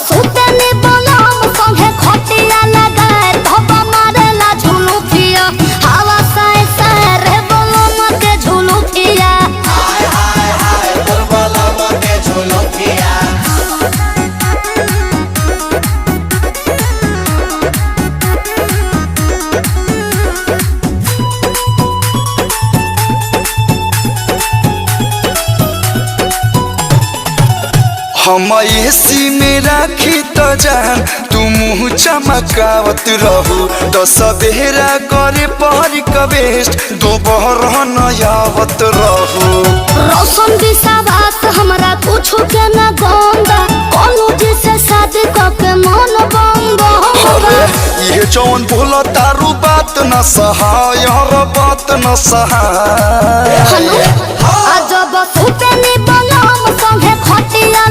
सुते नी बलम संगे खटिया लगाए धोबा मारेला झुलुकिया हवा साए साए रे बलम के झुलुकिया हाय हाय हाय तोर बलम के झुलुकिया। हम एसी में राखी तो जान तू मुँह चमकावत रहू तो सवेरा करे पहरी कबेस्ट दोपहर नयावत रहू। रोशन विश्वास हमरा कुछ के न गंदा कॉलेज से शादी करके मन बंद होगा ये जौन बोला तारू बात न सहाय हर बात न सहाय। अजब सुते नी बलम संगे खटिया